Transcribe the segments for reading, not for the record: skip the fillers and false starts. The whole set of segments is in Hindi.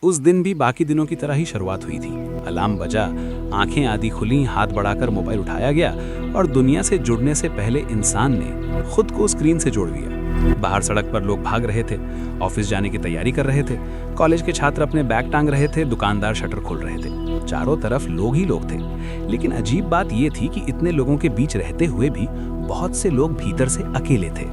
उस दिन भी बाकी दिनों की तरह ही शुरुआत हुई थी। अलार्म बजा, आंखें आधी खुली, हाथ बढ़ाकर मोबाइल उठाया गया और दुनिया से जुड़ने से पहले इंसान ने खुद को स्क्रीन से जोड़ दिया। बाहर सड़क पर लोग भाग रहे थे, ऑफिस जाने की तैयारी कर रहे थे, कॉलेज के छात्र अपने बैग टांग रहे थे, दुकानदार शटर खोल रहे थे। चारों तरफ लोग ही लोग थे। लेकिन अजीब बात यह थी कि इतने लोगों के बीच रहते हुए भी बहुत से लोग भीतर से अकेले थे।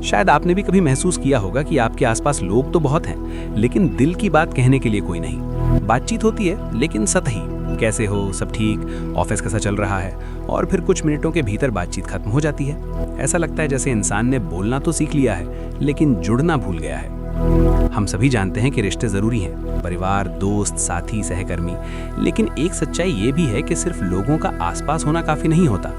शायद आपने भी कभी महसूस किया होगा कि आपके आसपास लोग तो बहुत हैं, लेकिन दिल की बात कहने के लिए कोई नहीं। बातचीत होती है लेकिन सतही, कैसे हो, सब ठीक, ऑफिस कैसा चल रहा है, और फिर कुछ मिनटों के भीतर बातचीत खत्म हो जाती है। ऐसा लगता है जैसे इंसान ने बोलना तो सीख लिया है लेकिन जुड़ना भूल गया है। हम सभी जानते हैं कि रिश्ते जरूरी हैं, परिवार, दोस्त, साथी, सहकर्मी, लेकिन एक सच्चाई ये भी है कि सिर्फ लोगों का आसपास होना काफी नहीं होता।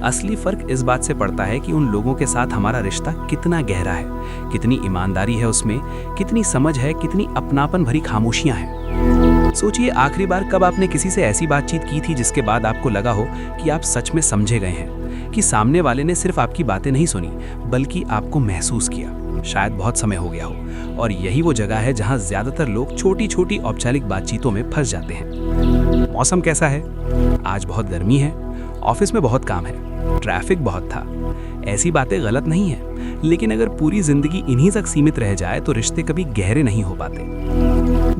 असली फर्क इस बात से पड़ता है कि उन लोगों के साथ हमारा रिश्ता कितना गहरा है, कितनी ईमानदारी है उसमें, कितनी समझ है, कितनी अपनापन भरी खामोशियां हैं। सोचिए, आखिरी बार कब आपने किसी से ऐसी बातचीत की थी जिसके बाद आपको लगा हो कि आप सच में समझे गए हैं, कि सामने वाले ने सिर्फ आपकी बातें नहीं सुनी बल्कि आपको महसूस किया। शायद बहुत समय हो गया हो, और यही वो जगह है जहां ज्यादातर लोग छोटी छोटी औपचारिक बातचीतों में फंस जाते हैं। मौसम कैसा है? आज बहुत गर्मी है, ऑफिस में बहुत काम है, ट्रैफिक बहुत था। ऐसी बातें गलत नहीं है, लेकिन अगर पूरी जिंदगी इन्हीं तक सीमित रह जाए तो रिश्ते कभी गहरे नहीं हो पाते।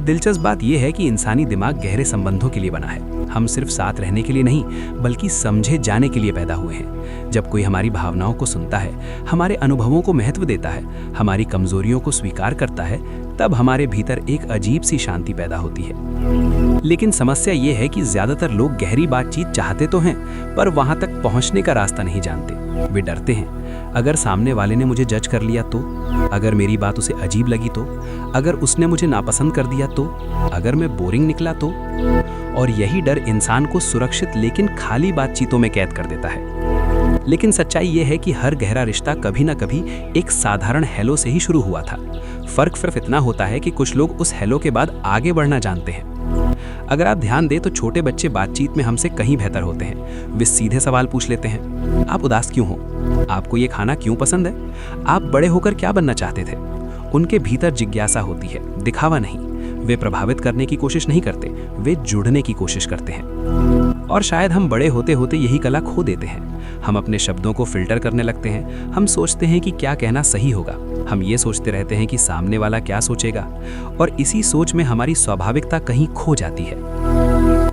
दिलचस्प बात यह है कि इंसानी दिमाग गहरे संबंधों के लिए बना है। हम सिर्फ साथ रहने के लिए नहीं बल्कि समझे जाने के लिए पैदा हुए हैं। जब कोई हमारी भावनाओं को सुनता है, हमारे अनुभवों को महत्व देता है, हमारी कमजोरियों को स्वीकार करता है, तब हमारे भीतर एक अजीब सी शांति पैदा होती है। लेकिन समस्या ये है कि ज्यादातर लोग गहरी बातचीत चाहते तो हैं, पर वहां तक पहुंचने का रास्ता नहीं जानते। वे डरते हैं, अगर सामने वाले ने मुझे जज कर लिया तो, अगर मेरी बात उसे अजीब लगी तो, अगर उसने मुझे नापसंद कर दिया तो, अगर मैं बोरिंग निकला तो। और यही डर इंसान को सुरक्षित लेकिन खाली बातचीतों में कैद कर देता है। लेकिन सच्चाई ये है कि हर गहरा रिश्ता कभी ना कभी एक साधारण हेलो से ही शुरू हुआ था। फर्क सिर्फ इतना होता है कि कुछ लोग उस हेलो के बाद आगे बढ़ना जानते हैं। अगर आप ध्यान दें तो छोटे बच्चे बातचीत में हमसे कहीं बेहतर होते हैं। वे सीधे सवाल पूछ लेते हैं, आप उदास क्यों हो? आपको ये खाना क्यों पसंद है? आप बड़े होकर क्या बनना चाहते थे? उनके भीतर जिज्ञासा होती है, दिखावा नहीं। वे प्रभावित करने की कोशिश नहीं करते, वे जुड़ने की कोशिश करते हैं। और शायद हम बड़े होते होते यही कला खो देते हैं। हम अपने शब्दों को फिल्टर करने लगते हैं। हम सोचते हैं कि क्या कहना सही होगा। हम ये सोचते रहते हैं कि सामने वाला क्या सोचेगा, और इसी सोच में हमारी स्वाभाविकता कहीं खो जाती है।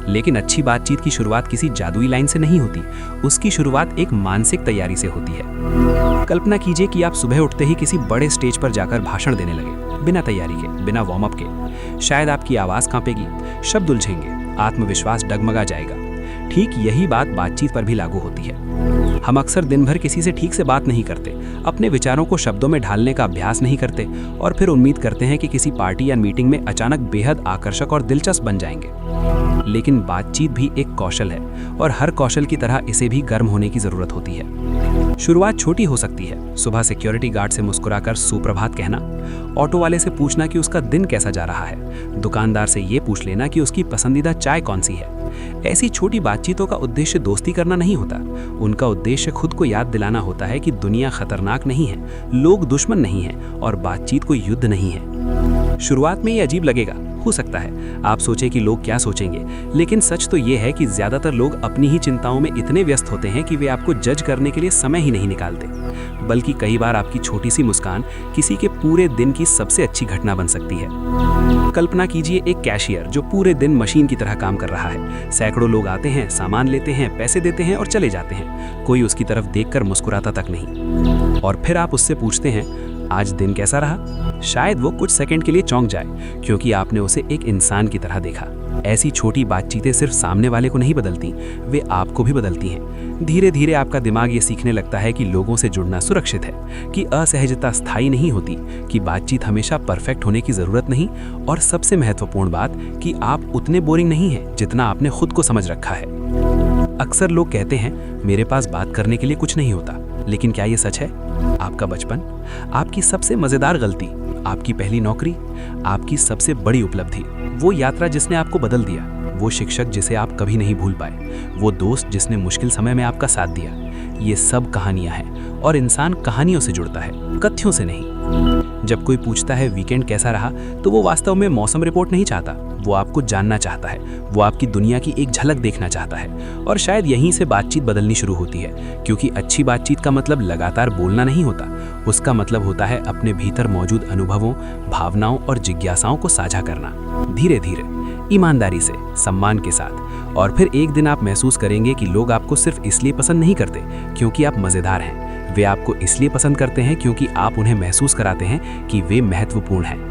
लेकिन अच्छी बातचीत की शुरुआत किसी जादुई लाइन से नहीं होती। उसकी शुरुआत एक मानसिक तैयारी से होती है। कल्पना कीजिए कि आप सुबह उठते ही किसी बड़े स्टेज पर जाकर भाषण देने लगे, बिना तैयारी के, बिना वार्म अप के। शायद आपकी आवाज कांपेगी, शब्द उलझेंगे, आत्मविश्वास डगमगा जाएगा। ठीक यही बात बातचीत पर भी लागू होती है। हम अक्सर दिन भर किसी से ठीक से बात नहीं करते, अपने विचारों को शब्दों में ढालने का अभ्यास नहीं करते, और फिर उम्मीद करते हैं कि किसी पार्टी या मीटिंग में अचानक बेहद आकर्षक और दिलचस्प बन जाएंगे। लेकिन बातचीत भी एक कौशल है, और हर कौशल की तरह इसे भी गर्म होने की जरूरत होती है। शुरुआत छोटी हो सकती है। सुबह सिक्योरिटी गार्ड से मुस्कुराकर सुप्रभात कहना, ऑटो वाले से पूछना कि उसका दिन कैसा जा रहा है, दुकानदार से ये पूछ लेना कि उसकी पसंदीदा चाय कौन सी है। ऐसी छोटी बातचीतों का उद्देश्य दोस्ती करना नहीं होता। उनका उद्देश्य खुद को याद दिलाना होता है कि दुनिया खतरनाक नहीं है, लोग दुश्मन नहीं हैं, और बातचीत कोई युद्ध नहीं है। शुरुआत में ये अजीब लगेगा, हो सकता है आप सोचें कि लोग क्या सोचेंगे, लेकिन सच तो ये है कि ज्यादातर लोग अपनी ही चिंताओं में इतने व्यस्त होते हैं कि वे आपको जज करने के लिए समय ही नहीं निकालते। बल्कि कई बार आपकी छोटी सी मुस्कान किसी के पूरे दिन की सबसे अच्छी घटना बन सकती है। कल्पना कीजिए एक कैशियर जो पूरे दिन मशीन की तरह काम कर रहा है। सैकड़ों लोग आते हैं, सामान लेते हैं, पैसे देते हैं और चले जाते हैं। कोई उसकी तरफ देखकर मुस्कुराता तक नहीं। और फिर आप उससे पूछते हैं, आज दिन कैसा रहा? शायद वो कुछ सेकंड के लिए चौंक जाए, क्योंकि आपने उसे एक इंसान की तरह देखा। ऐसी छोटी बातचीतें सिर्फ सामने वाले को नहीं बदलती, वे आपको भी बदलती हैं। धीरे धीरे आपका दिमाग ये सीखने लगता है कि लोगों से जुड़ना सुरक्षित है, कि असहजता स्थायी नहीं होती, कि बातचीत हमेशा परफेक्ट होने की जरूरत नहीं, और सबसे महत्वपूर्ण बात कि आप उतने बोरिंग नहीं हैं जितना आपने खुद को समझ रखा है। अक्सर लोग कहते हैं, मेरे पास बात करने के लिए कुछ नहीं होता, लेकिन क्या ये सच है? आपका बचपन, आपकी सबसे मजेदार गलती, आपकी पहली नौकरी, आपकी सबसे बड़ी उपलब्धि, वो यात्रा जिसने आपको बदल दिया, वो शिक्षक जिसे आप कभी नहीं भूल पाए, वो दोस्त जिसने मुश्किल समय में आपका साथ दिया, ये सब कहानियां हैं, और इंसान कहानियों से जुड़ता है, कथ्यों से नहीं। जब कोई पूछता है वीकेंड कैसा रहा, तो वो वास्तव में मौसम रिपोर्ट नहीं चाहता, वो आपको जानना चाहता है, वो आपकी दुनिया की एक झलक देखना चाहता है। और शायद यहीं से बातचीत बदलनी शुरू होती है, क्योंकि अच्छी बातचीत का मतलब लगातार बोलना नहीं होता, उसका मतलब होता है अपने भीतर मौजूद अनुभवों, भावनाओं और जिज्ञासाओं को साझा करना, धीरे धीरे, ईमानदारी से, सम्मान के साथ। और फिर एक दिन आप महसूस करेंगे कि लोग आपको सिर्फ इसलिए पसंद नहीं करते क्योंकि आप मज़ेदार हैं, वे आपको इसलिए पसंद करते हैं क्योंकि आप उन्हें महसूस कराते हैं कि वे महत्वपूर्ण हैं।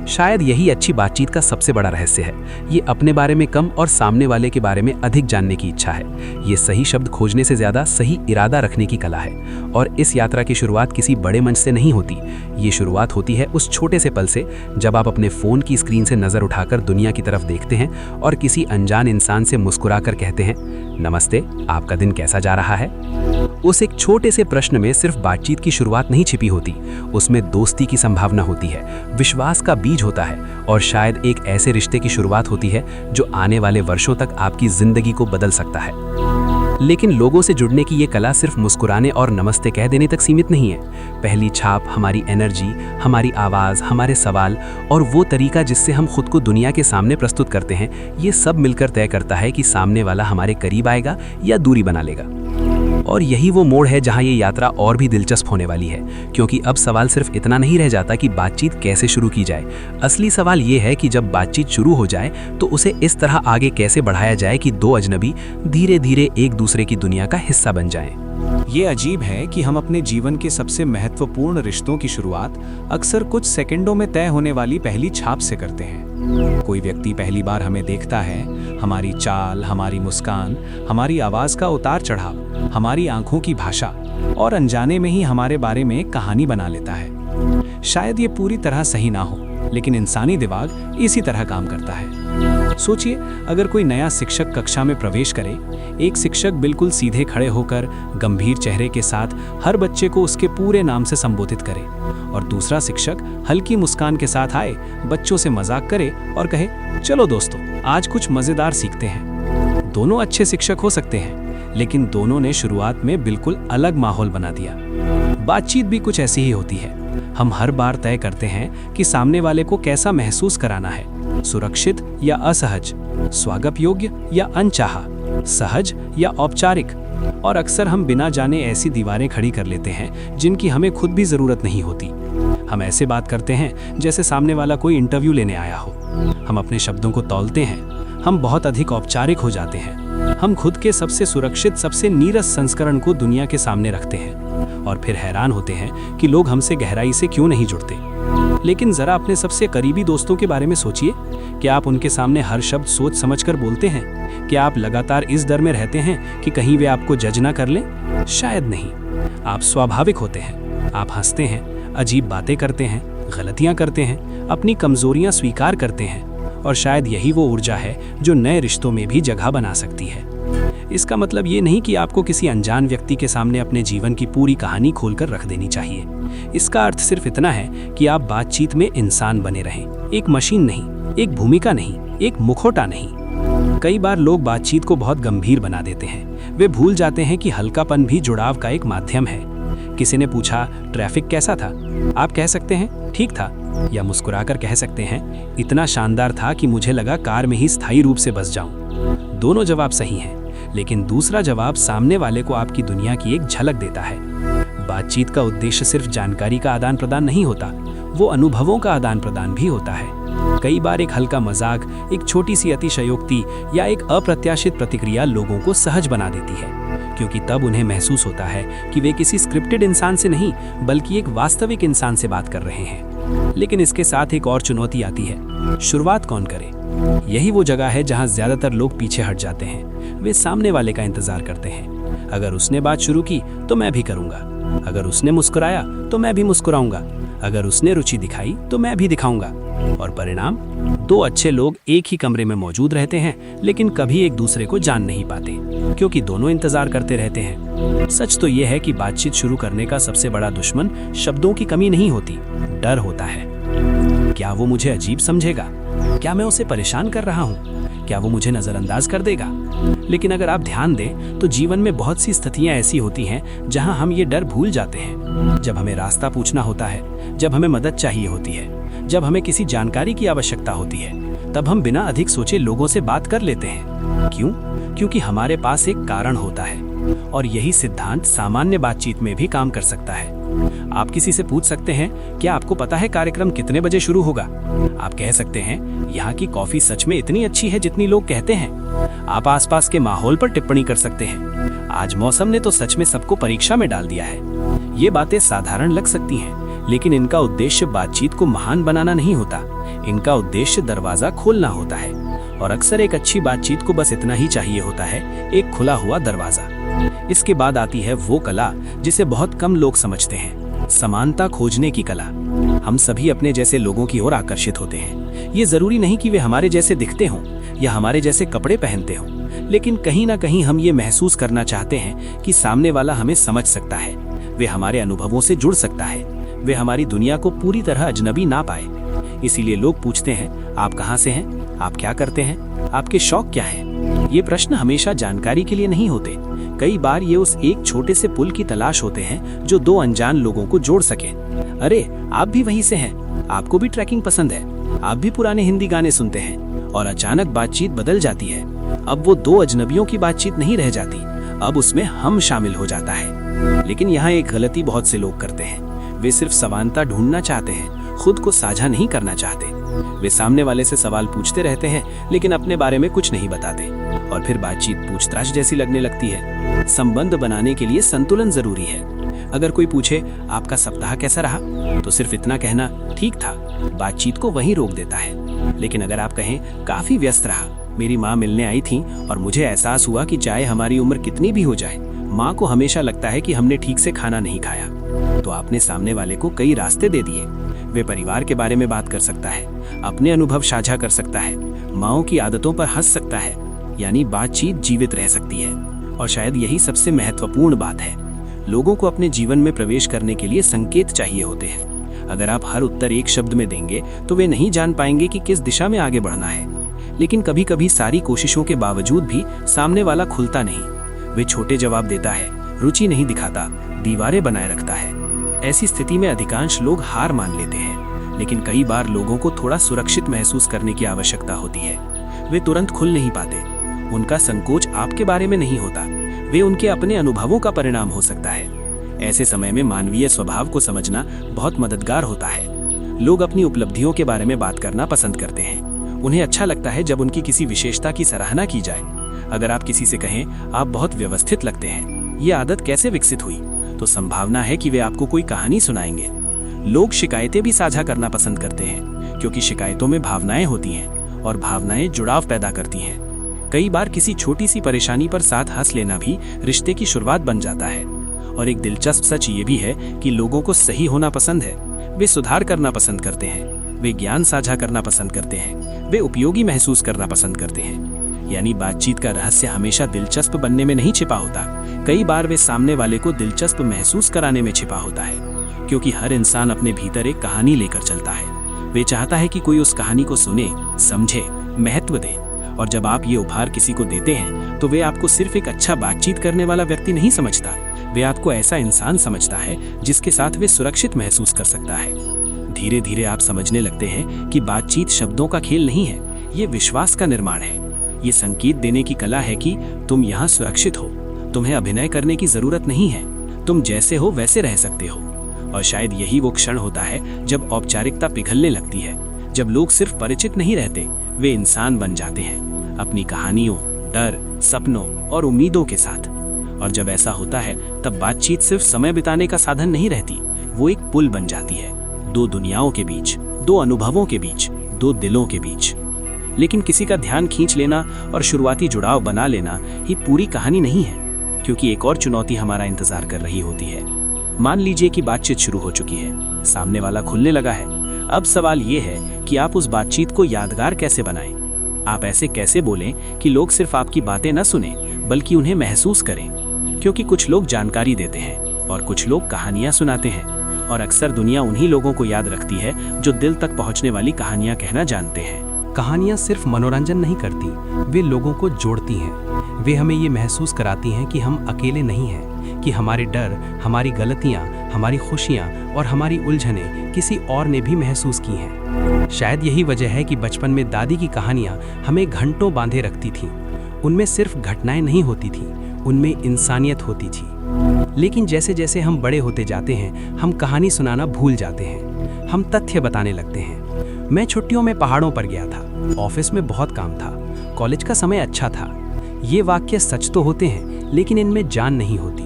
शायद यही अच्छी बातचीत का सबसे बड़ा रहस्य है, ये अपने बारे में कम और सामने वाले के बारे में अधिक जानने की इच्छा है। ये सही शब्द खोजने से ज़्यादा सही इरादा रखने की कला है। और इस यात्रा की शुरुआत किसी बड़े मंच से नहीं होती, ये शुरुआत होती है उस छोटे से पल से, जब आप अपने फ़ोन की स्क्रीन से नज़र उठाकर दुनिया की तरफ देखते हैं और किसी अनजान इंसान से मुस्कुराकर कहते हैं, नमस्ते, आपका दिन कैसा जा रहा है। उस एक छोटे से प्रश्न में सिर्फ बातचीत की शुरुआत नहीं छिपी होती, उसमें दोस्ती की संभावना होती है, विश्वास का बीज होता है और शायद एक ऐसे रिश्ते की शुरुआत होती है जो आने वाले वर्षों तक आपकी जिंदगी को बदल सकता है। लेकिन लोगों से जुड़ने की ये कला सिर्फ मुस्कुराने और नमस्ते कह देने तक सीमित नहीं है। पहली छाप, हमारी एनर्जी, हमारी आवाज़, हमारे सवाल और वो तरीका जिससे हम खुद को दुनिया के सामने प्रस्तुत करते हैं, ये सब मिलकर तय करता है कि सामने वाला हमारे करीब आएगा या दूरी बना लेगा। और यही वो मोड़ है जहां ये यात्रा और भी दिलचस्प होने वाली है, क्योंकि अब सवाल सिर्फ इतना नहीं रह जाता कि बातचीत कैसे शुरू की जाए। असली सवाल ये है कि जब बातचीत शुरू हो जाए तो उसे इस तरह आगे कैसे बढ़ाया जाए कि दो अजनबी धीरे धीरे एक दूसरे की दुनिया का हिस्सा बन जाएं। ये अजीब है कि हम अपने जीवन के सबसे महत्वपूर्ण रिश्तों की शुरुआत अक्सर कुछ सेकंडों में तय होने वाली पहली छाप से करते हैं। कोई व्यक्ति पहली बार हमें देखता है, हमारी चाल, हमारी मुस्कान, हमारी आवाज़ का उतार चढ़ाव, हमारी आंखों की भाषा, और अनजाने में ही हमारे बारे में कहानी बना लेता है। शायद ये पूरी तरह सही ना हो, लेकिन इंसानी दिमाग इसी तरह काम करता है। सोचिए, अगर कोई नया शिक्षक कक्षा में प्रवेश करे, एक शिक्षक बिल्कुल सीधे खड़े होकर गंभीर चेहरे के साथ हर बच्चे को उसके पूरे नाम से संबोधित करे, और दूसरा शिक्षक हल्की मुस्कान के साथ आए, बच्चों से मजाक करे और कहे, चलो दोस्तों, आज कुछ मजेदार सीखते हैं। दोनों अच्छे शिक्षक हो सकते हैं, लेकिन दोनों ने शुरुआत में बिल्कुल अलग माहौल बना दिया। बातचीत भी कुछ ऐसी ही होती है। हम हर बार तय करते हैं कि सामने वाले को कैसा महसूस कराना है, सुरक्षित या असहज, स्वागत योग्य या अनचाहा, सहज या औपचारिक। और अक्सर हम बिना जाने ऐसी दीवारें खड़ी कर लेते हैं जिनकी हमें खुद भी जरूरत नहीं होती। हम ऐसे बात करते हैं जैसे सामने वाला कोई इंटरव्यू लेने आया हो। हम अपने शब्दों को तौलते हैं, हम बहुत अधिक औपचारिक हो जाते हैं। हम खुद के सबसे सुरक्षित, सबसे नीरस संस्करण को दुनिया के सामने रखते हैं और फिर हैरान होते हैं कि लोग हमसे गहराई से क्यों नहीं जुड़ते। लेकिन जरा अपने सबसे करीबी दोस्तों के बारे में सोचिए, क्या आप उनके सामने हर शब्द सोच समझकर बोलते हैं? क्या आप लगातार इस डर में रहते हैं कि कहीं वे आपको जज ना कर लें? शायद नहीं। आप स्वाभाविक होते हैं, आप हंसते हैं, अजीब बातें करते हैं, गलतियां करते हैं, अपनी कमजोरियां स्वीकार करते हैं, और शायद यही वो ऊर्जा है जो नए रिश्तों में भी जगह बना सकती है। इसका मतलब ये नहीं कि आपको किसी अनजान व्यक्ति के सामने अपने जीवन की पूरी कहानी खोलकर रख देनी चाहिए। इसका अर्थ सिर्फ इतना है कि आप बातचीत में इंसान बने रहें, एक मशीन नहीं, एक भूमिका नहीं, एक मुखौटा नहीं। कई बार लोग बातचीत को बहुत गंभीर बना देते हैं। वे भूल जाते हैं कि हल्कापन भी जुड़ाव का एक माध्यम है। किसी ने पूछा, ट्रैफिक कैसा था? आप कह सकते हैं, ठीक था, या मुस्कुराकर कह सकते हैं, इतना शानदार था कि मुझे लगा कार में ही स्थायी रूप से बस जाऊं। दोनों जवाब सही हैं, लेकिन दूसरा जवाब सामने वाले को आपकी दुनिया की एक झलक देता है। बातचीत का उद्देश्य सिर्फ जानकारी का आदान प्रदान नहीं होता, वो अनुभवों का आदान प्रदान भी होता है। कई बार एक हल्का मजाक, एक छोटी सी अतिशयोक्ति या एक अप्रत्याशित प्रतिक्रिया लोगों को सहज बना देती है, क्योंकि तब उन्हें महसूस होता है कि वे किसी स्क्रिप्टेड इंसान से नहीं, बल्कि एक वास्तविक इंसान से बात कर रहे हैं। लेकिन इसके साथ एक और चुनौती आती है, शुरुआत कौन करे? यही वो जगह है जहां ज्यादातर लोग पीछे हट जाते हैं। वे सामने वाले का इंतजार करते हैं। अगर उसने बात शुरू की तो मैं भी करूंगा, अगर उसने मुस्कुराया तो मैं भी मुस्कुराऊंगा, अगर उसने रुचि दिखाई तो मैं भी दिखाऊंगा। और परिणाम, दो अच्छे लोग एक ही कमरे में मौजूद रहते हैं, लेकिन कभी एक दूसरे को जान नहीं पाते, क्योंकि दोनों इंतजार करते रहते हैं। सच तो यह है कि बातचीत शुरू करने का सबसे बड़ा दुश्मन शब्दों की कमी नहीं होती, डर होता है। क्या वो मुझे अजीब समझेगा? क्या मैं उसे परेशान कर रहा हूँ? क्या वो मुझे नजरअंदाज कर देगा? लेकिन अगर आप ध्यान दें तो जीवन में बहुत सी स्थितियां ऐसी होती हैं जहां हम ये डर भूल जाते हैं। जब हमें रास्ता पूछना होता है, जब हमें मदद चाहिए होती है, जब हमें किसी जानकारी की आवश्यकता होती है, तब हम बिना अधिक सोचे लोगों से बात कर लेते हैं। क्यों? क्योंकि हमारे पास एक कारण होता है, और यही सिद्धांत सामान्य बातचीत में भी काम कर सकता है। आप किसी से पूछ सकते हैं, क्या आपको पता है कार्यक्रम कितने बजे शुरू होगा? आप कह सकते हैं, यहाँ की कॉफी सच में इतनी अच्छी है जितनी लोग कहते हैं। आप आसपास के माहौल पर टिप्पणी कर सकते हैं, आज मौसम ने तो सच में सबको परीक्षा में डाल दिया है। ये बातें साधारण लग सकती हैं, लेकिन इनका उद्देश्य बातचीत को महान बनाना नहीं होता। इनका उद्देश्य दरवाजा खोलना होता है, और अक्सर एक अच्छी बातचीत को बस इतना ही चाहिए होता है, एक खुला हुआ दरवाजा। इसके बाद आती है वो कला जिसे बहुत कम लोग समझते हैं, समानता खोजने की कला। हम सभी अपने जैसे लोगों की ओर आकर्षित होते हैं। ये जरूरी नहीं कि वे हमारे जैसे दिखते हों या हमारे जैसे कपड़े पहनते हों, लेकिन कहीं ना कहीं हम ये महसूस करना चाहते हैं कि सामने वाला हमें समझ सकता है, वे हमारे अनुभवों से जुड़ सकता है, वे हमारी दुनिया को पूरी तरह अजनबी ना पाए। इसीलिए लोग पूछते हैं, आप कहाँ से हैं? आप क्या करते हैं? आपके शौक क्या हैं? ये प्रश्न हमेशा जानकारी के लिए नहीं होते। कई बार ये उस एक छोटे से पुल की तलाश होते हैं जो दो अनजान लोगों को जोड़ सके। अरे, आप भी वहीं से हैं, आपको भी ट्रैकिंग पसंद है, आप भी पुराने हिंदी गाने सुनते हैं, और अचानक बातचीत बदल जाती है। अब वो दो अजनबियों की बातचीत नहीं रह जाती, अब उसमें हम शामिल हो जाता है। लेकिन यहाँ एक गलती बहुत से लोग करते हैं, वे सिर्फ समानता ढूंढना चाहते हैं, खुद को साझा नहीं करना चाहते। वे सामने वाले से सवाल पूछते रहते हैं, लेकिन अपने बारे में कुछ नहीं बताते, और फिर बातचीत पूछताछ जैसी लगने लगती है। संबंध बनाने के लिए संतुलन जरूरी है। अगर कोई पूछे, आपका सप्ताह कैसा रहा, तो सिर्फ इतना कहना, ठीक था, बातचीत को वहीं रोक देता है। लेकिन अगर आप कहें, काफी व्यस्त रहा, मेरी माँ मिलने आई थी और मुझे एहसास हुआ कि चाहे हमारी उम्र कितनी भी हो जाए, माँ को हमेशा लगता है कि हमने ठीक से खाना नहीं खाया, तो आपने सामने वाले को कई रास्ते दे दिए। वे परिवार के बारे में बात कर सकता है, अपने अनुभव साझा कर सकता है, माँओं की आदतों पर हंस सकता है, यानी बातचीत जीवित रह सकती है। और शायद यही सबसे महत्वपूर्ण बात है, लोगों को अपने जीवन में प्रवेश करने के लिए संकेत चाहिए होते हैं। अगर आप हर उत्तर एक शब्द में देंगे तो वे नहीं जान पाएंगे कि किस दिशा में आगे बढ़ना है। लेकिन कभी कभी सारी कोशिशों के बावजूद भी सामने वाला खुलता नहीं। वे छोटे जवाब देता है, रुचि नहीं दिखाता, दीवारें बनाए रखता है। ऐसी स्थिति में अधिकांश लोग हार मान लेते हैं, लेकिन कई बार लोगों को थोड़ा सुरक्षित महसूस करने की आवश्यकता होती है। वे तुरंत खुल नहीं पाते, उनका संकोच आपके बारे में नहीं होता, वे उनके अपने अनुभवों का परिणाम हो सकता है। ऐसे समय में मानवीय स्वभाव को समझना बहुत मददगार होता है। लोग अपनी उपलब्धियों के बारे में बात करना पसंद करते हैं। उन्हें अच्छा लगता है जब उनकी किसी विशेषता की सराहना की जाए। अगर आप किसी से कहें, आप बहुत व्यवस्थित लगते हैं, ये आदत कैसे विकसित हुई, तो संभावना है कि वे आपको कोई कहानी सुनाएंगे। लोग शिकायतें भी साझा करना पसंद करते हैं, क्योंकि शिकायतों में भावनाएं होती हैं, और भावनाएं जुड़ाव पैदा करती हैं। कई बार किसी छोटी सी परेशानी पर साथ हंस लेना भी रिश्ते की शुरुआत बन जाता है। और एक दिलचस्प सच ये भी है कि लोगों को सही होना पसंद है। वे सुधार करना पसंद करते हैं, वे ज्ञान साझा करना पसंद करते हैं, वे उपयोगी महसूस करना पसंद करते हैं। यानी बातचीत का रहस्य हमेशा दिलचस्प बनने में नहीं छिपा होता, कई बार वे सामने वाले को दिलचस्प महसूस कराने में छिपा होता है। क्योंकि हर इंसान अपने भीतर एक कहानी लेकर चलता है। वे चाहता है कि कोई उस कहानी को सुने, समझे, महत्व दे। और जब आप ये उपहार किसी को देते हैं, तो वे आपको सिर्फ एक अच्छा बातचीत करने वाला व्यक्ति नहीं समझता, वे आपको ऐसा इंसान समझता है जिसके साथ वे सुरक्षित महसूस कर सकता है। धीरे धीरे आप समझने लगते हैं कि बातचीत शब्दों का खेल नहीं है, ये विश्वास का निर्माण है। ये संकेत देने की कला है कि तुम यहाँ सुरक्षित हो, तुम्हें अभिनय करने की जरूरत नहीं है, तुम जैसे हो वैसे रह सकते हो। और शायद यही वो क्षण होता है जब औपचारिकता पिघलने लगती है, जब लोग सिर्फ परिचित नहीं रहते, वे इंसान बन जाते हैं, अपनी कहानियों, डर, सपनों और उम्मीदों के साथ। और जब ऐसा होता है, तब बातचीत सिर्फ समय बिताने का साधन नहीं रहती, वो एक पुल बन जाती है, दो दुनियाओं के बीच, दो अनुभवों के बीच, दो दिलों के बीच। लेकिन किसी का ध्यान खींच लेना और शुरुआती जुड़ाव बना लेना ही पूरी कहानी नहीं है, क्योंकि एक और चुनौती हमारा इंतजार कर रही होती है। मान लीजिए कि बातचीत शुरू हो चुकी है, सामने वाला खुलने लगा है। अब सवाल ये है कि आप उस बातचीत को यादगार कैसे बनाएं? आप ऐसे कैसे बोलें कि लोग सिर्फ आपकी बातें न सुने, बल्कि उन्हें महसूस करें? क्योंकि कुछ लोग जानकारी देते हैं और कुछ लोग कहानियां सुनाते हैं, और अक्सर दुनिया उन्हीं लोगों को याद रखती है जो दिल तक पहुंचने वाली कहानियां कहना जानते हैं। कहानियाँ सिर्फ मनोरंजन नहीं करती, वे लोगों को जोड़ती हैं। वे हमें ये महसूस कराती हैं कि हम अकेले नहीं हैं, कि हमारे डर, हमारी गलतियाँ, हमारी खुशियाँ और हमारी उलझनें किसी और ने भी महसूस की हैं। शायद यही वजह है कि बचपन में दादी की कहानियाँ हमें घंटों बांधे रखती थीं। उनमें सिर्फ घटनाएं नहीं होती थीं, उनमें इंसानियत होती थी। लेकिन जैसे जैसे हम बड़े होते जाते हैं, हम कहानी सुनाना भूल जाते हैं, हम तथ्य बताने लगते हैं। मैं छुट्टियों में पहाड़ों पर गया था, ऑफिस में बहुत काम था, कॉलेज का समय अच्छा था। ये वाक्य सच तो होते हैं, लेकिन इनमें जान नहीं होती,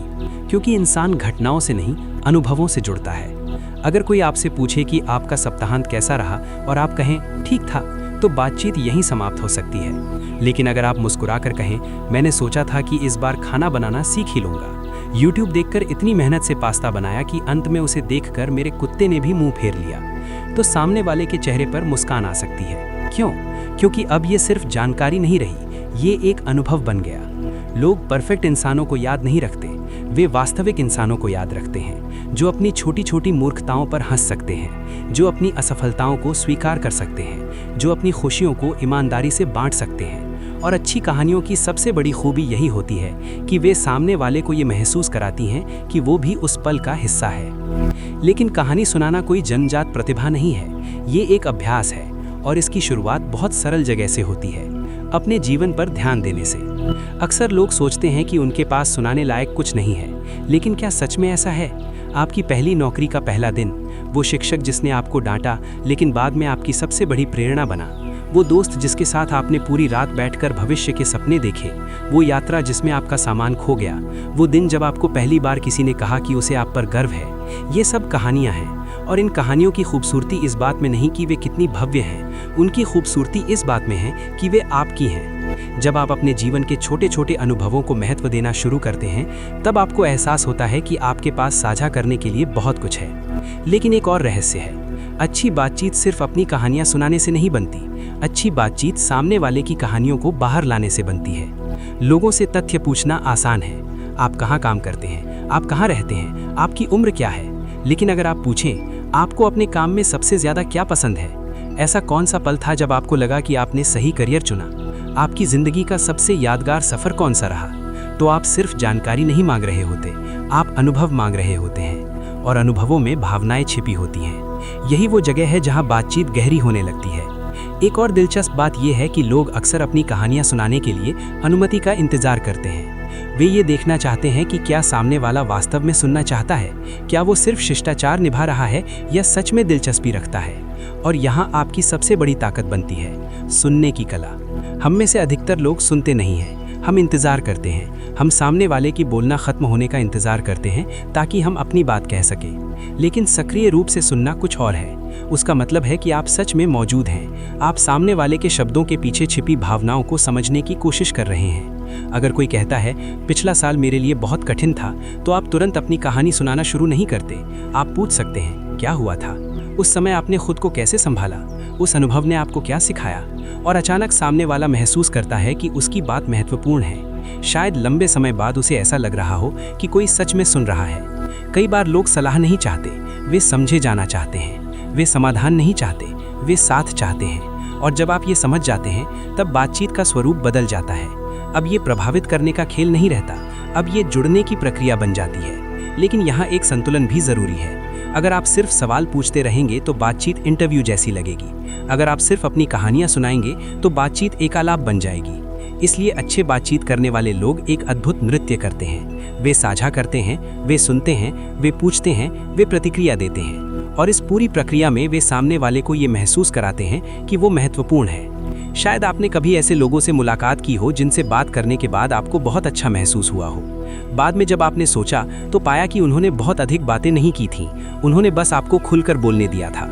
क्योंकि इंसान घटनाओं से नहीं, अनुभवों से जुड़ता है। अगर कोई आपसे पूछे कि आपका सप्ताहांत कैसा रहा और आप कहें ठीक था, तो बातचीत यहीं समाप्त हो सकती है। लेकिन अगर आप मुस्कुराकर कहें मैंने सोचा था कि इस बार खाना बनाना सीख ही लूंगा, YouTube देखकर इतनी मेहनत से पास्ता बनाया कि अंत में उसे देखकर मेरे कुत्ते ने भी मुंह फेर लिया, तो सामने वाले के चेहरे पर मुस्कान आ सकती है। क्यों? क्योंकि अब ये सिर्फ जानकारी नहीं रही, ये एक अनुभव बन गया। लोग परफेक्ट इंसानों को याद नहीं रखते, वे वास्तविक इंसानों को याद रखते हैं, जो अपनी छोटी छोटी मूर्खताओं पर हंस सकते हैं, जो अपनी असफलताओं को स्वीकार कर सकते हैं, जो अपनी खुशियों को ईमानदारी से बांट सकते हैं। और अच्छी कहानियों की सबसे बड़ी खूबी यही होती है कि वे सामने वाले को ये महसूस कराती हैं कि वो भी उस पल का हिस्सा है। लेकिन कहानी सुनाना कोई जन्मजात प्रतिभा नहीं है, ये एक अभ्यास है, और इसकी शुरुआत बहुत सरल जगह से होती है, अपने जीवन पर ध्यान देने से। अक्सर लोग सोचते हैं कि उनके पास सुनाने लायक कुछ नहीं है, लेकिन क्या सच में ऐसा है? आपकी पहली नौकरी का पहला दिन, वो शिक्षक जिसने आपको डांटा लेकिन बाद में आपकी सबसे बड़ी प्रेरणा बना, वो दोस्त जिसके साथ आपने पूरी रात बैठकर भविष्य के सपने देखे, वो यात्रा जिसमें आपका सामान खो गया, वो दिन जब आपको पहली बार किसी ने कहा कि उसे आप पर गर्व है, ये सब कहानियाँ हैं। और इन कहानियों की खूबसूरती इस बात में नहीं कि वे कितनी भव्य हैं, उनकी खूबसूरती इस बात में है कि वे आपकी हैं। जब आप अपने जीवन के छोटे छोटे अनुभवों को महत्व देना शुरू करते हैं, तब आपको एहसास होता है कि आपके पास साझा करने के लिए बहुत कुछ है। लेकिन एक और रहस्य है, अच्छी बातचीत सिर्फ अपनी कहानियां सुनाने से नहीं बनती, अच्छी बातचीत सामने वाले की कहानियों को बाहर लाने से बनती है। लोगों से तथ्य पूछना आसान है, आप कहाँ काम करते हैं, आप कहाँ रहते हैं, आपकी उम्र क्या है। लेकिन अगर आप पूछें आपको अपने काम में सबसे ज्यादा क्या पसंद है, ऐसा कौन सा पल था जब आपको लगा कि आपने सही करियर चुना, आपकी जिंदगी का सबसे यादगार सफर कौन सा रहा, तो आप सिर्फ जानकारी नहीं मांग रहे होते, आप अनुभव मांग रहे होते हैं। और अनुभवों में भावनाएं छिपी होती हैं। यही वो जगह है जहां बातचीत गहरी होने लगती है। एक और दिलचस्प बात यह है कि लोग अक्सर अपनी कहानियां सुनाने के लिए अनुमति का इंतजार करते हैं। वे ये देखना चाहते हैं कि क्या सामने वाला वास्तव में सुनना चाहता है, क्या वो सिर्फ शिष्टाचार निभा रहा है या सच में दिलचस्पी रखता है। और यहाँ आपकी सबसे बड़ी ताकत बनती है सुनने की कला। हम में से अधिकतर लोग सुनते नहीं हैं, हम इंतज़ार करते हैं। हम सामने वाले की बोलना ख़त्म होने का इंतज़ार करते हैं ताकि हम अपनी बात कह सकें। लेकिन सक्रिय रूप से सुनना कुछ और है। उसका मतलब है कि आप सच में मौजूद हैं, आप सामने वाले के शब्दों के पीछे छिपी भावनाओं को समझने की कोशिश कर रहे हैं। अगर कोई कहता है पिछला साल मेरे लिए बहुत कठिन था, तो आप तुरंत अपनी कहानी सुनाना शुरू नहीं करते। आप पूछ सकते हैं क्या हुआ था, उस समय आपने खुद को कैसे संभाला, उस अनुभव ने आपको क्या सिखाया। और अचानक सामने वाला महसूस करता है कि उसकी बात महत्वपूर्ण है। शायद लंबे समय बाद उसे ऐसा लग रहा हो कि कोई सच में सुन रहा है। कई बार लोग सलाह नहीं चाहते, वे समझे जाना चाहते हैं। वे समाधान नहीं चाहते, वे साथ चाहते हैं। और जब आप ये समझ जाते हैं, तब बातचीत का स्वरूप बदल जाता है। अब ये प्रभावित करने का खेल नहीं रहता, अब ये जुड़ने की प्रक्रिया बन जाती है। लेकिन यहाँ एक संतुलन भी ज़रूरी है। अगर आप सिर्फ सवाल पूछते रहेंगे तो बातचीत इंटरव्यू जैसी लगेगी। अगर आप सिर्फ अपनी कहानियाँ सुनाएंगे तो बातचीत एकालाप बन जाएगी। इसलिए अच्छे बातचीत करने वाले लोग एक अद्भुत नृत्य करते हैं। वे साझा करते हैं, वे सुनते हैं, वे पूछते हैं, वे प्रतिक्रिया देते हैं। और इस पूरी प्रक्रिया में वे सामने वाले को ये महसूस कराते हैं कि वो महत्वपूर्ण है। शायद आपने कभी ऐसे लोगों से मुलाकात की हो जिनसे बात करने के बाद आपको बहुत अच्छा महसूस हुआ हो। बाद में जब आपने सोचा तो पाया कि उन्होंने बहुत अधिक बातें नहीं की थीं, उन्होंने बस आपको खुलकर बोलने दिया था।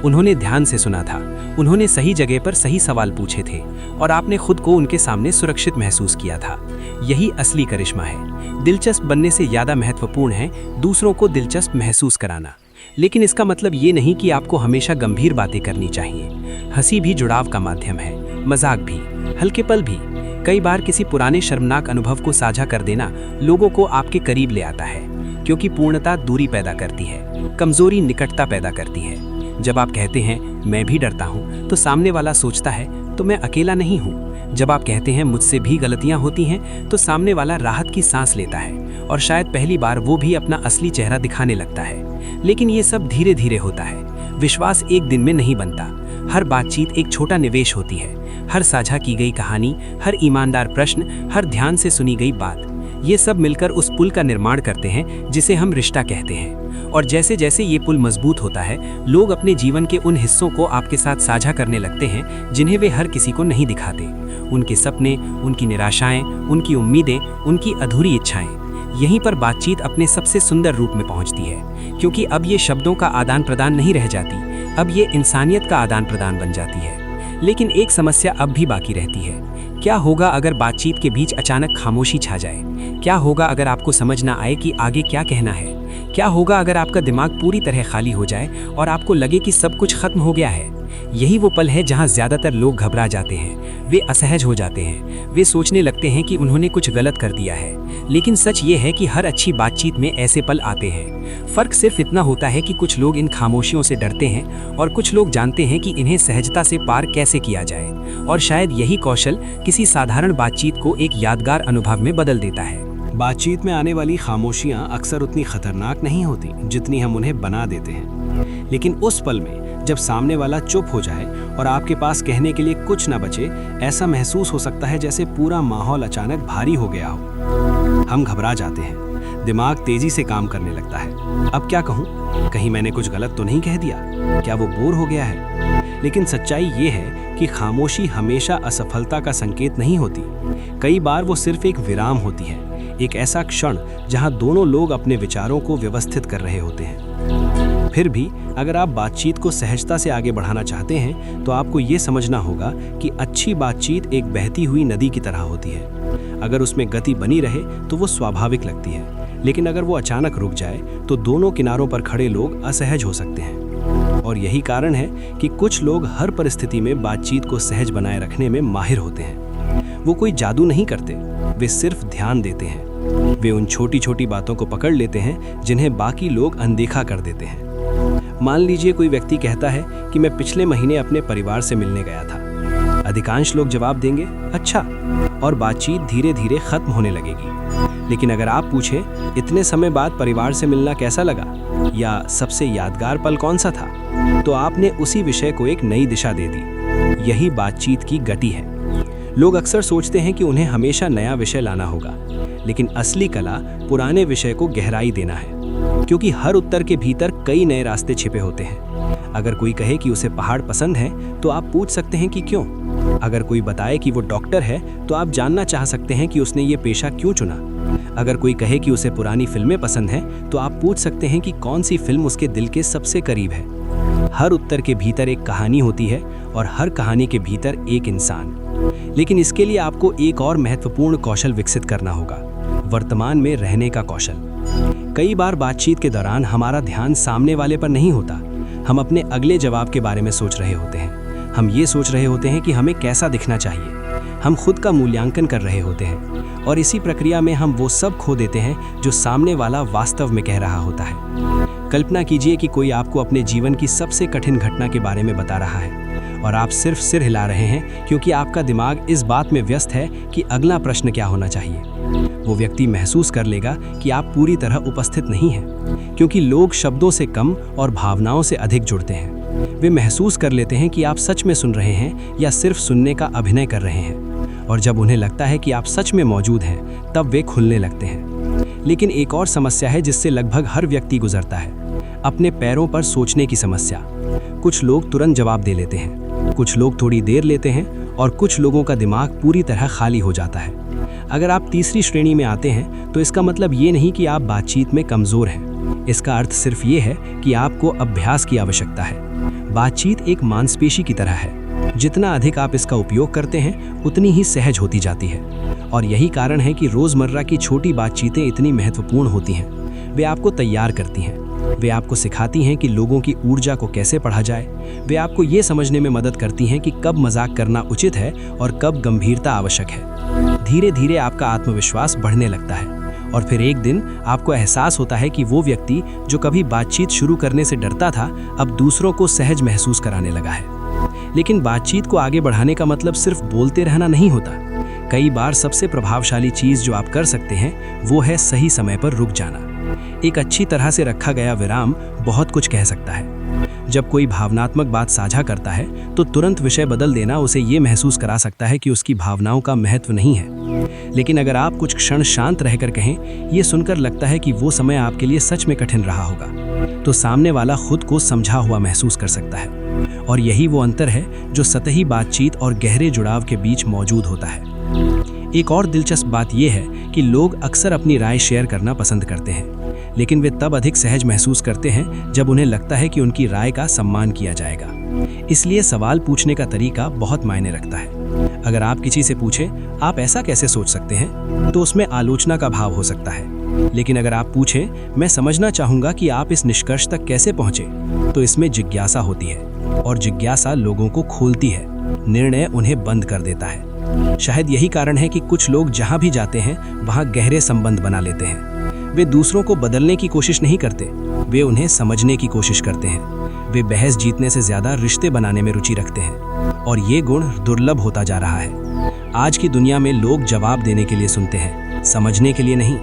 उन्होंने ध्यान से सुना था, उन्होंने सही जगह पर सही सवाल पूछे थे और आपने खुद को उनके सामने सुरक्षित महसूस किया था। यही असली करिश्मा है। दिलचस्प बनने से ज़्यादा महत्वपूर्ण है दूसरों को दिलचस्प महसूस कराना। लेकिन इसका मतलब ये नहीं कि आपको हमेशा गंभीर बातें करनी चाहिए। हंसी भी जुड़ाव का माध्यम है, मजाक भी, हल्के पल भी। कई बार किसी पुराने शर्मनाक अनुभव को साझा कर देना लोगों को आपके करीब ले आता है, क्योंकि पूर्णता दूरी पैदा करती है, कमजोरी निकटता पैदा करती है। जब आप कहते हैं मैं भी डरता हूँ, तो सामने वाला सोचता है तो मैं अकेला नहीं हूँ। जब आप कहते हैं मुझसे भी गलतियाँ होती हैं, तो सामने वाला राहत की सांस लेता है और शायद पहली बार वो भी अपना असली चेहरा दिखाने लगता है। लेकिन ये सब धीरे धीरे होता है। विश्वास एक दिन में नहीं बनता। हर बातचीत एक छोटा निवेश होती है। हर साझा की गई कहानी, हर ईमानदार प्रश्न, हर ध्यान से सुनी गई बात, ये सब मिलकर उस पुल का निर्माण करते हैं जिसे हम रिश्ता कहते हैं। और जैसे जैसे ये पुल मजबूत होता है, लोग अपने जीवन के उन हिस्सों को आपके साथ साझा करने लगते हैं जिन्हें वे हर किसी को नहीं दिखाते। उनके सपने, उनकी निराशाएं, उनकी उम्मीदें, उनकी अधूरी इच्छाएं। यहीं पर बातचीत अपने सबसे सुंदर रूप में पहुंचती है, क्योंकि अब ये शब्दों का आदान प्रदान नहीं रह जाती, अब ये इंसानियत का आदान प्रदान बन जाती है। लेकिन एक समस्या अब भी बाकी रहती है। क्या होगा अगर बातचीत के बीच अचानक खामोशी छा जाए? क्या होगा अगर आपको समझ ना आए कि आगे क्या कहना है? क्या होगा अगर आपका दिमाग पूरी तरह खाली हो जाए और आपको लगे कि सब कुछ खत्म हो गया है? यही वो पल है जहां ज्यादातर लोग घबरा जाते हैं। वे असहज हो जाते हैं। वे सोचने लगते हैं कि उन्होंने कुछ गलत कर दिया है। लेकिन सच ये है कि हर अच्छी बातचीत में ऐसे पल आते हैं। फर्क सिर्फ इतना होता है कि कुछ लोग इन खामोशियों से डरते हैं और कुछ लोग जानते हैं कि इन्हें सहजता से पार कैसे किया जाए। और शायद यही कौशल किसी साधारण बातचीत को एक यादगार अनुभव में बदल देता है। बातचीत में आने वाली खामोशियां अक्सर उतनी खतरनाक नहीं होती जितनी हम उन्हें बना देते हैं। लेकिन उस पल में जब सामने वाला चुप हो जाए और आपके पास कहने के लिए कुछ न बचे, ऐसा महसूस हो सकता है जैसे पूरा माहौल अचानक भारी हो गया हो। हम घबरा जाते हैं, दिमाग तेजी से काम करने लगता है। अब क्या कहूँ? कहीं मैंने कुछ गलत तो नहीं कह दिया? क्या वो बोर हो गया है? लेकिन सच्चाई ये है कि खामोशी हमेशा असफलता का संकेत नहीं होती। कई बार वो सिर्फ एक विराम होती है, एक ऐसा क्षण जहां दोनों लोग अपने विचारों को व्यवस्थित कर रहे होते हैं। फिर भी अगर आप बातचीत को सहजता से आगे बढ़ाना चाहते हैं, तो आपको ये समझना होगा कि अच्छी बातचीत एक बहती हुई नदी की तरह होती है। अगर उसमें गति बनी रहे तो वो स्वाभाविक लगती है, लेकिन अगर वो अचानक रुक जाए तो दोनों किनारों पर खड़े लोग असहज हो सकते हैं। और यही कारण है कि कुछ लोग हर परिस्थिति में बातचीत को सहज बनाए रखने में माहिर होते हैं। वो कोई जादू नहीं करते, वे सिर्फ ध्यान देते हैं। वे उन छोटी छोटी बातों को पकड़ लेते हैं जिन्हें बाकी लोग अनदेखा कर देते हैं। मान लीजिए कोई व्यक्ति कहता है कि मैं पिछले महीने अपने परिवार से मिलने गया था। अधिकांश लोग जवाब देंगे, अच्छा, और बातचीत धीरे धीरे खत्म होने लगेगी। लेकिन अगर आप पूछें, इतने समय बाद परिवार से मिलना कैसा लगा, या सबसे यादगार पल कौन सा था, तो आपने उसी विषय को एक नई दिशा दे दी। यही बातचीत की गति है। लोग अक्सर सोचते हैं कि उन्हें हमेशा नया विषय लाना होगा, लेकिन असली कला पुराने विषय को गहराई देना है, क्योंकि हर उत्तर के भीतर कई नए रास्ते छिपे होते हैं। अगर कोई कहे कि उसे पहाड़ पसंद है, तो आप पूछ सकते हैं कि क्यों। अगर कोई बताए कि वो डॉक्टर है, तो आप जानना चाह सकते हैं कि उसने ये पेशा क्यों चुना। अगर कोई कहे कि उसे पुरानी फिल्में पसंद हैं, तो आप पूछ सकते हैं कि कौन सी फिल्म उसके दिल के सबसे करीब है। हर उत्तर के भीतर एक कहानी होती है और हर कहानी के भीतर एक इंसान। लेकिन इसके लिए आपको एक और महत्वपूर्ण कौशल विकसित करना होगा, वर्तमान में रहने का कौशल। कई बार बातचीत के दौरान हमारा ध्यान सामने वाले पर नहीं होता। हम अपने अगले जवाब के बारे में सोच रहे होते हैं। हम ये सोच रहे होते हैं कि हमें कैसा दिखना चाहिए। हम खुद का मूल्यांकन कर रहे होते हैं, और इसी प्रक्रिया में हम वो सब खो देते हैं जो सामने वाला वास्तव में कह रहा होता है। कल्पना कीजिए कि कोई आपको अपने जीवन की सबसे कठिन घटना के बारे में बता रहा है, और आप सिर्फ सिर हिला रहे हैं क्योंकि आपका दिमाग इस बात में व्यस्त है कि अगला प्रश्न क्या होना चाहिए। वो व्यक्ति महसूस कर लेगा कि आप पूरी तरह उपस्थित नहीं हैं, क्योंकि लोग शब्दों से कम और भावनाओं से अधिक जुड़ते हैं। वे महसूस कर लेते हैं कि आप सच में सुन रहे हैं या सिर्फ सुनने का अभिनय कर रहे हैं। और जब उन्हें लगता है कि आप सच में मौजूद हैं, तब वे खुलने लगते हैं। लेकिन एक और समस्या है जिससे लगभग हर व्यक्ति गुजरता है, अपने पैरों पर सोचने की समस्या। कुछ लोग तुरंत जवाब दे लेते हैं, कुछ लोग थोड़ी देर लेते हैं, और कुछ लोगों का दिमाग पूरी तरह खाली हो जाता है। अगर आप तीसरी श्रेणी में आते हैं, तो इसका मतलब ये नहीं कि आप बातचीत में कमजोर हैं। इसका अर्थ सिर्फ ये है कि आपको अभ्यास की आवश्यकता है। बातचीत एक मांसपेशी की तरह है, जितना अधिक आप इसका उपयोग करते हैं, उतनी ही सहज होती जाती है। और यही कारण है कि रोजमर्रा की छोटी बातचीतें इतनी महत्वपूर्ण होती हैं। वे आपको तैयार करती हैं, वे आपको सिखाती हैं कि लोगों की ऊर्जा को कैसे पढ़ा जाए। वे आपको ये समझने में मदद करती हैं कि कब मजाक करना उचित है और कब गंभीरता आवश्यक है। धीरे धीरे आपका आत्मविश्वास बढ़ने लगता है, और फिर एक दिन आपको एहसास होता है कि वो व्यक्ति जो कभी बातचीत शुरू करने से डरता था, अब दूसरों को सहज महसूस कराने लगा है। लेकिन बातचीत को आगे बढ़ाने का मतलब सिर्फ बोलते रहना नहीं होता। कई बार सबसे प्रभावशाली चीज जो आप कर सकते हैं वो है सही समय पर रुक जाना। एक अच्छी तरह से रखा गया विराम बहुत कुछ कह सकता है। जब कोई भावनात्मक बात साझा करता है तो तुरंत विषय बदल देना उसे ये महसूस करा सकता है कि उसकी भावनाओं का महत्व नहीं है। लेकिन अगर आप कुछ क्षण शांत रहकर कहें, ये सुनकर लगता है कि वो समय आपके लिए सच में कठिन रहा होगा, तो सामने वाला खुद को समझा हुआ महसूस कर सकता है। और यही वो अंतर है जो सतही बातचीत और गहरे जुड़ाव के बीच मौजूद होता है। एक और दिलचस्प बात यह है कि लोग अक्सर अपनी राय शेयर करना पसंद करते हैं, लेकिन वे तब अधिक सहज महसूस करते हैं जब उन्हें लगता है कि उनकी राय का सम्मान किया जाएगा। इसलिए सवाल पूछने का तरीका बहुत मायने रखता है। अगर आप किसी से पूछें, आप ऐसा कैसे सोच सकते हैं, तो उसमें आलोचना का भाव हो सकता है। लेकिन अगर आप पूछें, मैं समझना चाहूंगा कि आप इस निष्कर्ष तक कैसे पहुंचे, तो इसमें जिज्ञासा होती है, और जिज्ञासा लोगों को खोलती है, निर्णय उन्हें बंद कर देता है। शायद यही कारण है कि कुछ लोग जहां भी जाते हैं वहां गहरे संबंध बना लेते हैं। वे दूसरों को बदलने की कोशिश नहीं करते, वे उन्हें समझने की कोशिश करते हैं। वे बहस जीतने से ज्यादा रिश्ते बनाने में रुचि रखते हैं, और ये गुण दुर्लभ होता जा रहा है। आज की दुनिया में लोग जवाब देने के लिए सुनते हैं, समझने के लिए नहीं।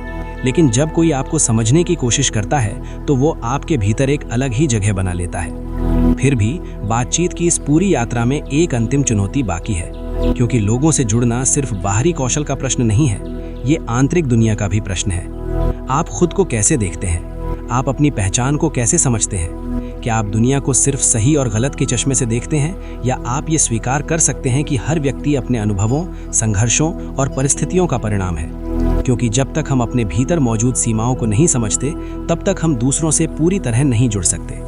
लेकिन जब कोई आपको समझने की कोशिश करता है तो वो आपके भीतर एक अलग ही जगह बना लेता है। फिर भी बातचीत की इस पूरी यात्रा में एक अंतिम चुनौती बाकी है, क्योंकि लोगों से जुड़ना सिर्फ बाहरी कौशल का प्रश्न नहीं है, ये आंतरिक दुनिया का भी प्रश्न है। आप खुद को कैसे देखते हैं? आप अपनी पहचान को कैसे समझते हैं? क्या आप दुनिया को सिर्फ सही और गलत के चश्मे से देखते हैं, या आप ये स्वीकार कर सकते हैं कि हर व्यक्ति अपने अनुभवों, संघर्षों और परिस्थितियों का परिणाम है? क्योंकि जब तक हम अपने भीतर मौजूद सीमाओं को नहीं समझते, तब तक हम दूसरों से पूरी तरह नहीं जुड़ सकते।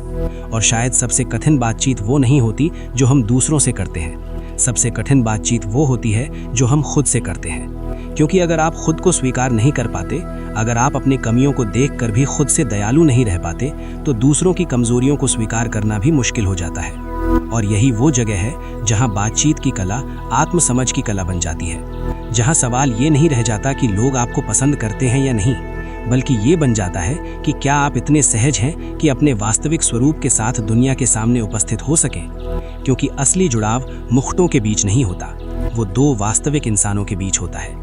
और शायद सबसे कठिन बातचीत वो नहीं होती जो हम दूसरों से करते हैं, सबसे कठिन बातचीत वो होती है जो हम खुद से करते हैं। क्योंकि अगर आप खुद को स्वीकार नहीं कर पाते, अगर आप अपनी कमियों को देखकर भी खुद से दयालु नहीं रह पाते, तो दूसरों की कमजोरियों को स्वीकार करना भी मुश्किल हो जाता है। और यही वो जगह है जहां बातचीत की कला आत्मसमझ की कला बन जाती है, जहां सवाल ये नहीं रह जाता कि लोग आपको पसंद करते हैं या नहीं, बल्कि ये बन जाता है कि क्या आप इतने सहज हैं कि अपने वास्तविक स्वरूप के साथ दुनिया के सामने उपस्थित हो सकें। क्योंकि असली जुड़ाव मुखटों के बीच नहीं होता, वो दो वास्तविक इंसानों के बीच होता है।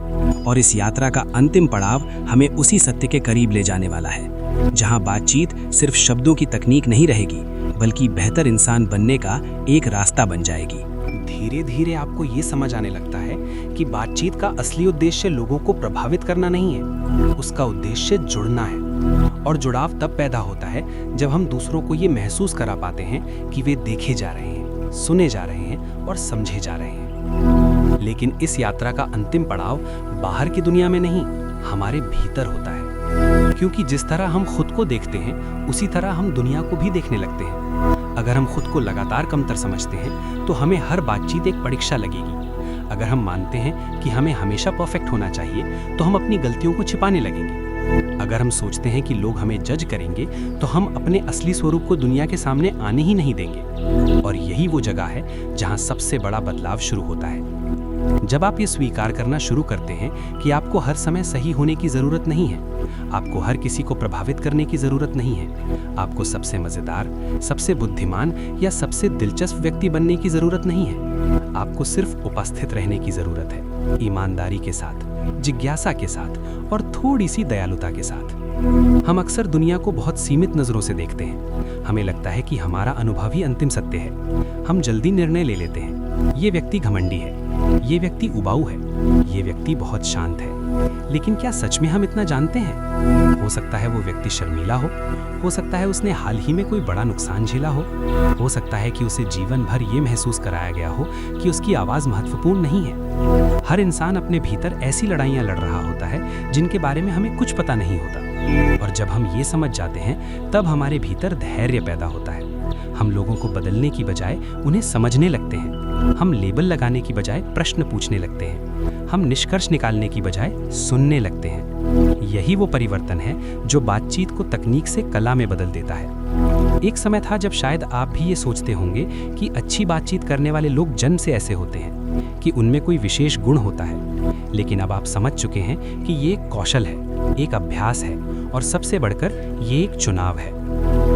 और इस यात्रा का अंतिम पड़ाव हमें उसी सत्य के करीब ले जाने वाला है, जहां बातचीत सिर्फ शब्दों की तकनीक नहीं रहेगी, बल्कि बेहतर इंसान बनने का एक रास्ता बन जाएगी। धीरे धीरे आपको ये समझ आने लगता है कि बातचीत का असली उद्देश्य लोगों को प्रभावित करना नहीं है, उसका उद्देश्य जुड़ना है। और जुड़ाव तब पैदा होता है जब हम दूसरों को ये महसूस करा पाते हैं कि वे देखे जा रहे हैं, सुने जा रहे हैं और समझे जा रहे हैं। लेकिन इस यात्रा का अंतिम पड़ाव बाहर की दुनिया में नहीं, हमारे भीतर होता है। क्योंकि जिस तरह हम खुद को देखते हैं, उसी तरह हम दुनिया को भी देखने लगते हैं। अगर हम खुद को लगातार कमतर समझते हैं, तो हमें हर बातचीत एक परीक्षा लगेगी। अगर हम मानते हैं कि हमें हमेशा परफेक्ट होना चाहिए, तो हम अपनी गलतियों को छिपाने लगेंगे। अगर हम सोचते हैं कि लोग हमें जज करेंगे, तो हम अपने असली स्वरूप को दुनिया के सामने आने ही नहीं देंगे। और यही वो जगह है जहां सबसे बड़ा बदलाव शुरू होता है। जब आप ये स्वीकार करना शुरू करते हैं कि आपको हर समय सही होने की जरूरत नहीं है, आपको हर किसी को प्रभावित करने की जरूरत नहीं है, आपको सबसे मजेदार, सबसे बुद्धिमान या सबसे दिलचस्प व्यक्ति बनने की जरूरत नहीं है, आपको सिर्फ उपस्थित रहने की जरूरत है, ईमानदारी के साथ, जिज्ञासा के साथ और थोड़ी सी दयालुता के साथ। हम अक्सर दुनिया को बहुत सीमित नजरों से देखते हैं। हमें लगता है कि हमारा अनुभव ही अंतिम सत्य है। हम जल्दी निर्णय ले लेते हैं, ये व्यक्ति घमंडी है, ये व्यक्ति उबाऊ है, ये व्यक्ति बहुत शांत है। लेकिन क्या सच में हम इतना जानते हैं? हो सकता है वो व्यक्ति शर्मीला हो सकता है उसने हाल ही में कोई बड़ा नुकसान झेला हो सकता है कि उसे जीवन भर ये महसूस कराया गया हो कि उसकी आवाज महत्वपूर्ण नहीं है। हर इंसान अपने भीतर ऐसी लड़ाइयाँ लड़ रहा होता है जिनके बारे में हमें कुछ पता नहीं होता। और जब हम ये समझ जाते हैं, तब हमारे भीतर धैर्य पैदा होता है। हम लोगों को बदलने की बजाय उन्हें समझने लगते हैं। हम लेबल लगाने की बजाय प्रश्न पूछने लगते हैं। हम निष्कर्ष निकालने की बजाय सुनने लगते हैं। यही वो परिवर्तन है जो बातचीत को तकनीक से कला में बदल देता है। एक समय था जब शायद आप भी ये सोचते होंगे कि अच्छी बातचीत करने वाले लोग जन्म से ऐसे होते हैं, कि उनमें कोई विशेष गुण होता है। लेकिन अब आप समझ चुके हैं कि ये एक कौशल है, एक अभ्यास है और सबसे बढ़कर ये एक चुनाव है।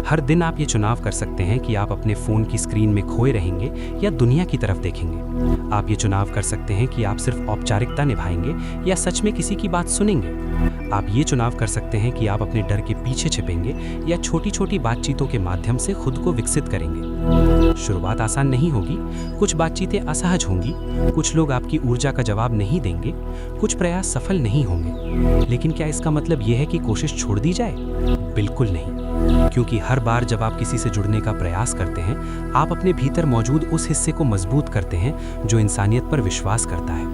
हर दिन आप ये चुनाव कर सकते हैं कि आप अपने फ़ोन की स्क्रीन में खोए रहेंगे या दुनिया की तरफ देखेंगे। आप ये चुनाव कर सकते हैं कि आप सिर्फ औपचारिकता निभाएंगे या सच में किसी की बात सुनेंगे। आप ये चुनाव कर सकते हैं कि आप अपने डर के पीछे छिपेंगे या छोटी छोटी बातचीतों के माध्यम से खुद को विकसित करेंगे। शुरुआत आसान नहीं होगी, कुछ बातचीतें असहज होंगी, कुछ लोग आपकी ऊर्जा का जवाब नहीं देंगे, कुछ प्रयास सफल नहीं होंगे। लेकिन क्या इसका मतलब यह है कि कोशिश छोड़ दी जाए? बिल्कुल नहीं, क्योंकि हर बार जब आप किसी से जुड़ने का प्रयास करते हैं, आप अपने भीतर मौजूद उस हिस्से को मजबूत करते हैं जो इंसानियत पर विश्वास करता है,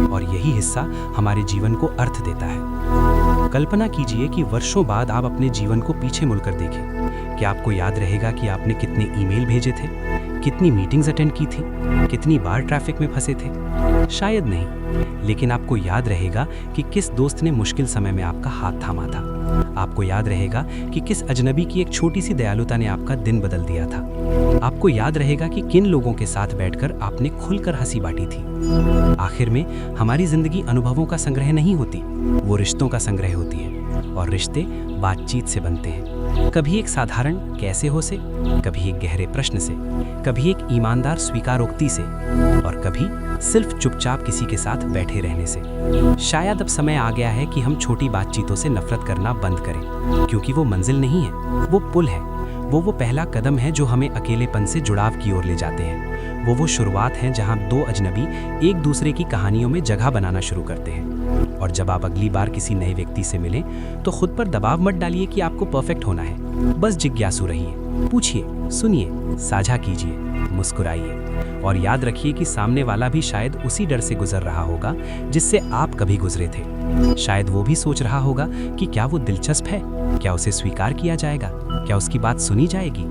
और यही हिस्सा हमारे जीवन को अर्थ देता है। कल्पना कीजिए कि वर्षों बाद आप अपने जीवन को पीछे मुड़कर देखें। क्या आपको याद रहेगा कि आपने कितने ईमेल भेजे थे, कितनी मीटिंग्स अटेंड की थी, कितनी बार ट्रैफिक में फंसे थे? शायद नहीं, लेकिन आपको याद रहेगा कि किस दोस्त ने मुश्किल समय में आपका हाथ थामा था। आपको याद रहेगा कि किस अजनबी की एक छोटी सी दयालुता ने आपका दिन बदल दिया था। आपको याद रहेगा कि किन लोगों के साथ बैठकर आपने खुलकर हंसी बांटी थी। आखिर में हमारी जिंदगी अनुभवों का संग्रह नहीं होती, वो रिश्तों का संग्रह होती है, और रिश्ते बातचीत से बनते हैं। कभी एक साधारण कैसे हो से, कभी एक गहरे प्रश्न से, कभी एक ईमानदार स्वीकारोक्ति से, और कभी सिर्फ चुपचाप किसी के साथ बैठे रहने से। शायद अब समय आ गया है कि हम छोटी बातचीतों से नफरत करना बंद करें, क्योंकि वो मंजिल नहीं है, वो पुल है। वो पहला कदम है जो हमें अकेलेपन से जुड़ाव की ओर ले जाते हैं। वो शुरुआत है जहां दो अजनबी एक दूसरे की कहानियों में जगह बनाना शुरू करते हैं। और जब आप अगली बार किसी नए व्यक्ति से मिलें, तो खुद पर दबाव मत डालिए कि आपको परफेक्ट होना है। बस जिज्ञासु रहिए, पूछिए, सुनिए, साझा कीजिए, मुस्कुराइए, और याद रखिए कि सामने वाला भी शायद उसी डर से गुजर रहा होगा जिससे आप कभी गुजरे थे। शायद वो भी सोच रहा होगा कि क्या वो दिलचस्प है, क्या उसे स्वीकार किया जाएगा, क्या उसकी बात सुनी जाएगी,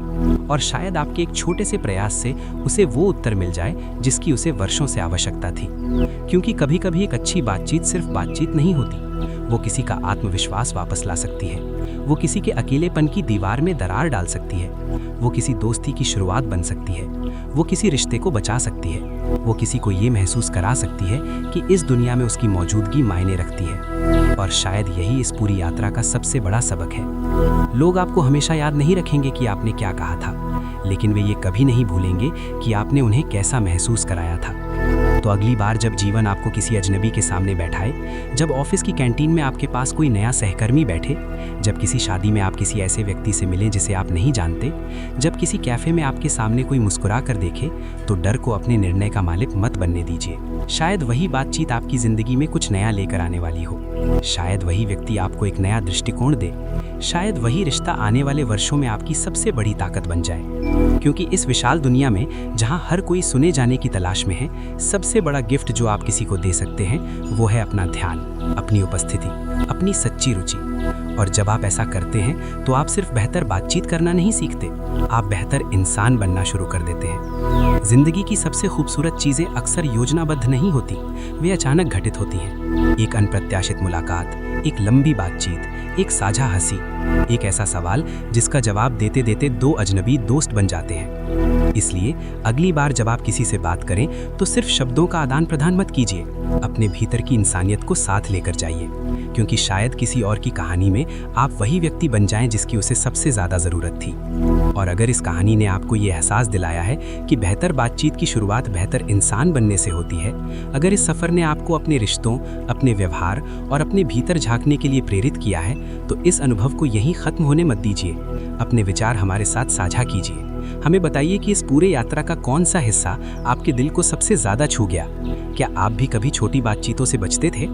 और शायद आपके एक छोटे से प्रयास से उसे वो उत्तर मिल जाए जिसकी उसे वर्षों से आवश्यकता थी। क्योंकि कभी कभी एक अच्छी बातचीत सिर्फ बातचीत नहीं होती, वो किसी का आत्मविश्वास वापस ला सकती है, वो किसी के अकेलेपन की दीवार में दरार डाल सकती है, वो किसी दोस्ती की शुरुआत बन सकती है, वो किसी रिश्ते को बचा सकती है, वो किसी को ये महसूस करा सकती है कि इस दुनिया में उसकी मौजूदगी मायने रखती है। और शायद यही इस पूरी यात्रा का सबसे बड़ा सबक है। लोग आपको हमेशा याद नहीं रखेंगे कि आपने क्या कहा था, लेकिन वे ये कभी नहीं भूलेंगे कि आपने उन्हें कैसा महसूस कराया था। तो अगली बार जब जीवन आपको किसी अजनबी के सामने बैठाए, जब ऑफिस की कैंटीन में आपके पास कोई नया सहकर्मी बैठे, जब किसी शादी में आप किसी ऐसे व्यक्ति से मिलें जिसे आप नहीं जानते, जब किसी कैफे में आपके सामने कोई मुस्कुरा कर देखे, तो डर को अपने निर्णय का मालिक मत बनने दीजिए। शायद वही बातचीत आपकी जिंदगी में कुछ नया लेकर आने वाली हो। शायद वही व्यक्ति आपको एक नया दृष्टिकोण दे। शायद वही रिश्ता आने वाले वर्षों में आपकी सबसे बड़ी ताकत बन जाए। क्योंकि इस विशाल दुनिया में जहां हर कोई सुने जाने की तलाश में है, सबसे बड़ा गिफ्ट जो आप किसी को दे सकते हैं वो है अपना ध्यान, अपनी उपस्थिति, अपनी सच्ची रुचि। और जब आप ऐसा करते हैं तो आप सिर्फ बेहतर बातचीत करना नहीं सीखते, आप बेहतर इंसान बनना शुरू कर देते हैं। जिंदगी की सबसे खूबसूरत चीजें अक्सर योजनाबद्ध नहीं होती, वे अचानक घटित होती हैं। एक अनप्रत्याशित मुलाकात, एक लंबी बातचीत, एक साझा हंसी, एक ऐसा सवाल जिसका जवाब देते देते दो अजनबी दोस्त बन जाते हैं। इसलिए अगली बार जब आप किसी से बात करें तो सिर्फ शब्दों का आदान प्रदान मत कीजिए, अपने भीतर की इंसानियत को साथ लेकर जाइए, क्योंकि शायद किसी और की कहानी में आप वही व्यक्ति बन जाएं जिसकी उसे सबसे ज्यादा जरूरत थी। और अगर इस कहानी ने आपको ये एहसास दिलाया है कि बेहतर बातचीत की शुरुआत बेहतर इंसान बनने से होती है, अगर इस सफर ने आपको अपने रिश्तों, अपने व्यवहार और अपने भीतर झांकने के लिए प्रेरित किया है, तो इस अनुभव को यहीं खत्म होने मत दीजिए। अपने विचार हमारे साथ साझा कीजिए। हमें बताइए कि इस पूरे यात्रा का कौन सा हिस्सा आपके दिल को सबसे ज्यादा छू गया। क्या आप भी कभी छोटी बातचीतों से बचते थे?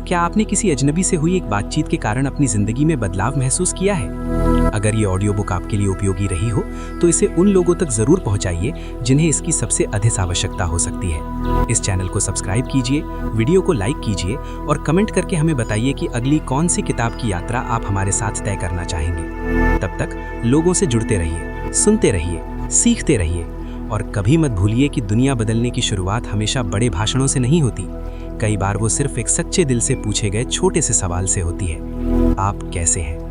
क्या आपने किसी अजनबी से हुई एक बातचीत के कारण अपनी जिंदगी में बदलाव महसूस किया है? अगर ये ऑडियो बुक आपके लिए उपयोगी रही हो तो इसे उन लोगों तक जरूर पहुंचाइए जिन्हें इसकी सबसे अधिक आवश्यकता हो सकती है। इस चैनल को सब्सक्राइब कीजिए, वीडियो को लाइक कीजिए और कमेंट करके हमें बताइए कि अगली कौन सी किताब की यात्रा आप हमारे साथ तय करना चाहेंगे। तब तक लोगों से जुड़ते रहिए, सुनते रहिए, सीखते रहिए, और कभी मत भूलिए कि दुनिया बदलने की शुरुआत हमेशा बड़े भाषणों से नहीं होती। कई बार वो सिर्फ एक सच्चे दिल से पूछे गए छोटे से सवाल से होती है। आप कैसे हैं?